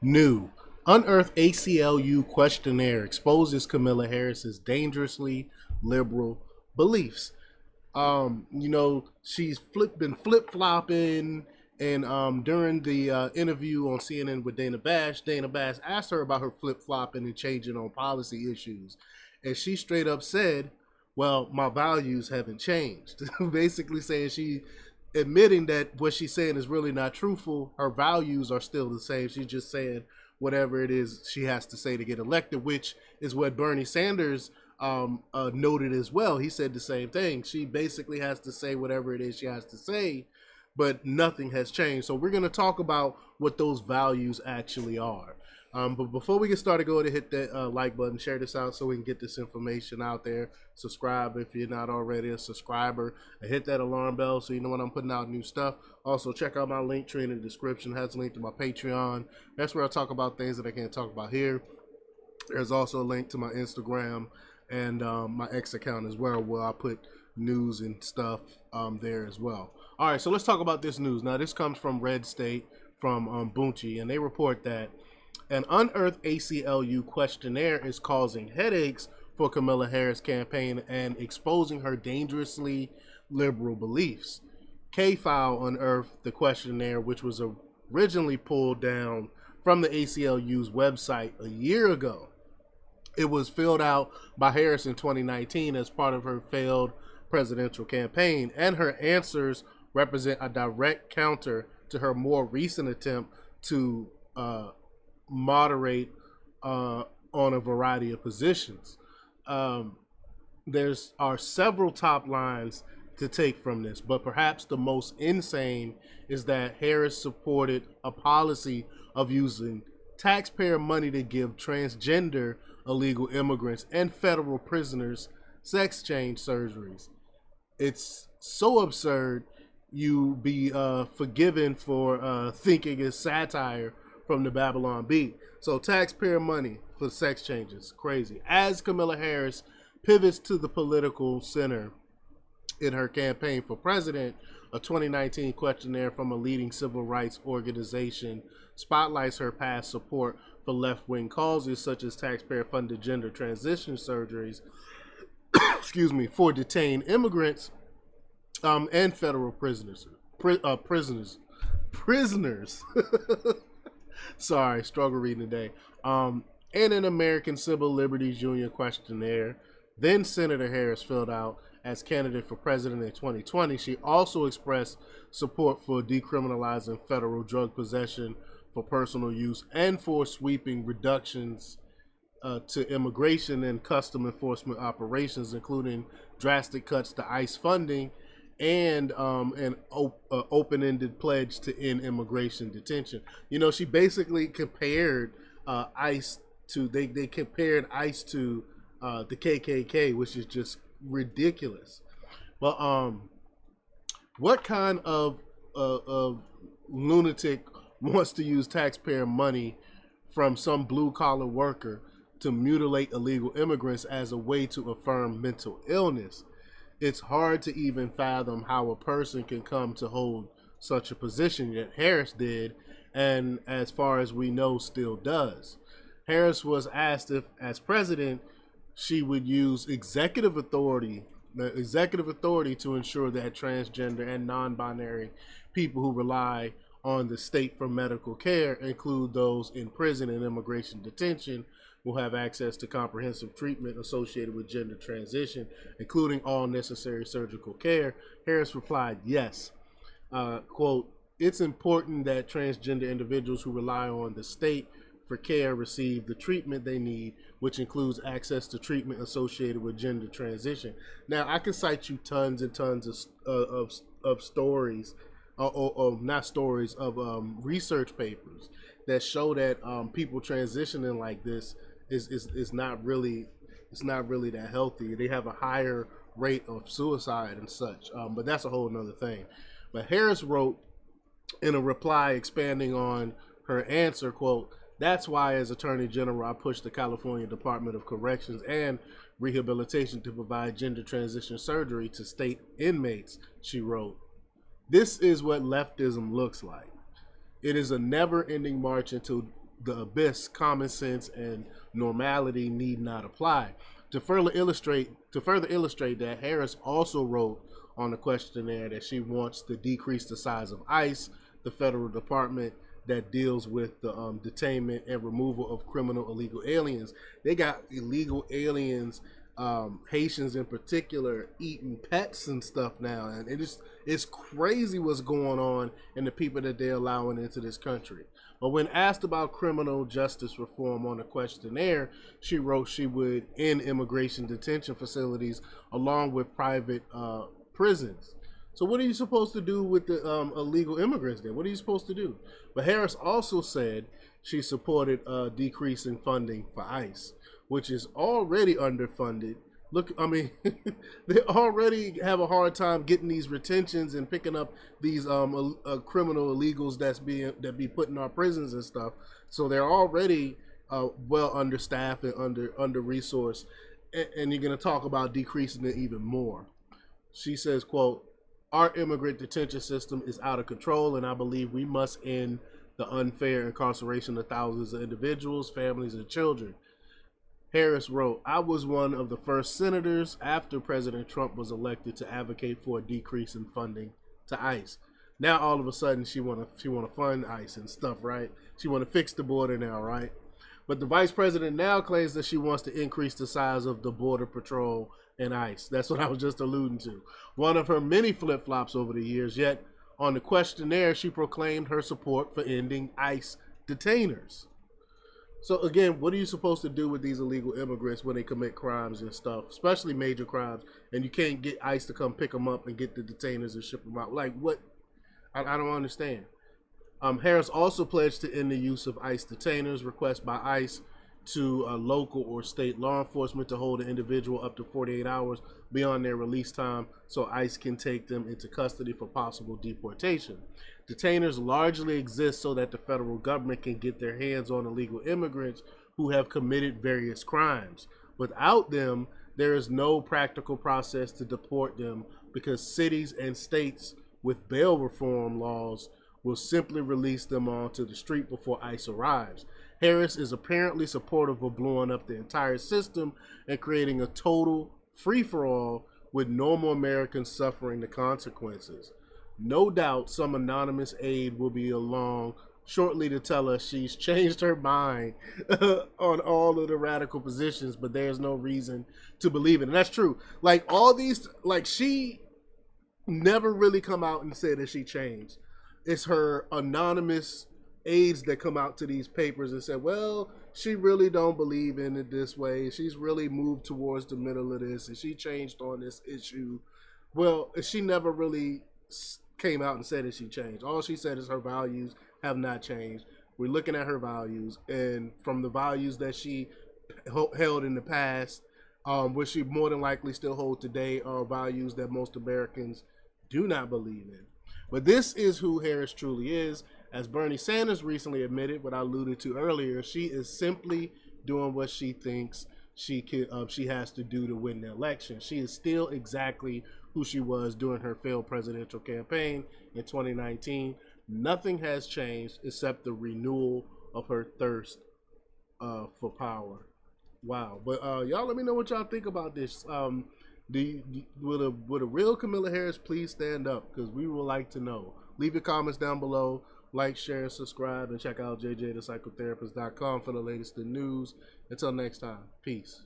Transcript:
New. Unearthed ACLU Questionnaire exposes Kamala Harris's dangerously liberal beliefs. She's been flip flopping, and during the interview on CNN with Dana Bash asked her about her flip flopping and changing on policy issues, and she straight up said, "Well, my values haven't changed." Basically saying she admitting that what she's saying is really not truthful. Her values are still the same. She's just saying whatever it is she has to say to get elected, which is what Bernie Sanders noted as well. He said the same thing. She basically has to say whatever it is she has to say, but nothing has changed. So we're going to talk about what those values actually are. But before we get started, go ahead and hit that like button, share this out so we can get this information out there. Subscribe if you're not already a subscriber, and hit that alarm bell so you know when I'm putting out new stuff. Also, check out my link tree in the description. It has a link to my Patreon. That's where I talk about things that I can't talk about here. There's also a link to my Instagram and my X account as well, where I put news and stuff there as well. All right, so let's talk about this news. Now, this comes from Red State, from Bunchi, and they report that an unearthed ACLU questionnaire is causing headaches for Kamala Harris' campaign and exposing her dangerously liberal beliefs. K-File unearthed the questionnaire, which was originally pulled down from the ACLU's website a year ago. It was filled out by Harris in 2019 as part of her failed presidential campaign, and her answers represent a direct counter to her more recent attempt to moderate on a variety of positions. There's are several top lines to take from this, but perhaps the most insane is that Harris supported a policy of using taxpayer money to give transgender illegal immigrants and federal prisoners sex change surgeries. It's so absurd you be forgiven for thinking it's satire from the Babylon Bee. So taxpayer money for sex changes, crazy. As Kamala Harris pivots to the political center in her campaign for president, a 2019 questionnaire from a leading civil rights organization spotlights her past support for left-wing causes such as taxpayer-funded gender transition surgeries, for detained immigrants and federal prisoners. Prisoners. Sorry, struggle reading today. And an American Civil Liberties Union questionnaire. Then Senator Harris filled out as candidate for president in 2020. She also expressed support for decriminalizing federal drug possession for personal use and for sweeping reductions to immigration and custom enforcement operations, including drastic cuts to ICE funding and an open-ended pledge to end immigration detention. You know, she basically compared ICE to they compared ICE to the KKK, which is just ridiculous. But what kind of lunatic wants to use taxpayer money from some blue-collar worker to mutilate illegal immigrants as a way to affirm mental illness? It's hard to even fathom how a person can come to hold such a position, yet Harris did, and as far as we know, still does. Harris was asked if, as president, she would use executive authority to ensure that transgender and non-binary people who rely on the state for medical care, include those in prison and immigration detention, will have access to comprehensive treatment associated with gender transition, including all necessary surgical care. Harris replied, yes. Quote, it's important that transgender individuals who rely on the state for care receive the treatment they need, which includes access to treatment associated with gender transition. Now, I can cite you tons and tons of stories, not stories, of research papers that show that people transitioning like this is not really that healthy. They have a higher rate of suicide and such, but that's a whole nother thing. But Harris wrote in a reply expanding on her answer, quote, that's why as Attorney General I pushed the California Department of Corrections and Rehabilitation to provide gender transition surgery to state inmates, she wrote. This is what leftism looks like. It is a never-ending march into the abyss, common sense and normality need not apply. To further illustrate that, Harris also wrote on the questionnaire that she wants to decrease the size of ICE, the federal department that deals with the detainment and removal of criminal illegal aliens. They got illegal aliens, Haitians in particular, eating pets and stuff now, and it's crazy what's going on and the people that they're allowing into this country. But when asked about criminal justice reform on the questionnaire, she wrote she would end immigration detention facilities along with private prisons. So what are you supposed to do with the illegal immigrants then? What are you supposed to do? But Harris also said she supported decreasing funding for ICE, which is already underfunded. Look, I mean, they already have a hard time getting these retentions and picking up these criminal illegals that be put in our prisons and stuff. So they're already well understaffed and under resourced, and you're going to talk about decreasing it even more. She says, "quote, our immigrant detention system is out of control, and I believe we must end the unfair incarceration of thousands of individuals, families, and children." Harris wrote, "I was one of the first senators after President Trump was elected to advocate for a decrease in funding to ICE." Now all of a sudden she wanna fund ICE and stuff, right? She wanna fix the border now, right? But the vice president now claims that she wants to increase the size of the border patrol and ICE. That's what I was just alluding to. One of her many flip-flops over the years, yet on the questionnaire she proclaimed her support for ending ICE detainers. So again, what are you supposed to do with these illegal immigrants when they commit crimes and stuff, especially major crimes, and you can't get ICE to come pick them up and get the detainers and ship them out? Like what? I don't understand. Harris also pledged to end the use of ICE detainers, requests by ICE to local or state law enforcement to hold an individual up to 48 hours beyond their release time so ICE can take them into custody for possible deportation. Detainers largely exist so that the federal government can get their hands on illegal immigrants who have committed various crimes. Without them, there is no practical process to deport them because cities and states with bail reform laws will simply release them onto the street before ICE arrives. Harris is apparently supportive of blowing up the entire system and creating a total free-for-all with normal Americans suffering the consequences. No doubt some anonymous aide will be along shortly to tell us she's changed her mind on all of the radical positions, but there's no reason to believe it. And that's true. Like all these, like she never really come out and said that she changed. It's her anonymous aides that come out to these papers and say, well, she really don't believe in it this way. She's really moved towards the middle of this and she changed on this issue. Well, she never really came out and said that she changed. All she said is her values have not changed. We're looking at her values, and from the values that she held in the past, which she more than likely still hold today, are values that most Americans do not believe in. But this is who Harris truly is. As Bernie Sanders recently admitted, what I alluded to earlier, she is simply doing what she thinks she has to do to win the election. She is still exactly who she was during her failed presidential campaign in 2019. Nothing has changed except the renewal of her thirst for power. Wow. But y'all let me know what y'all think about this. Would a real Kamala Harris please stand up? Because we would like to know. Leave your comments down below. Like, share, and subscribe. And check out jjthepsychotherapist.com for the latest in news. Until next time. Peace.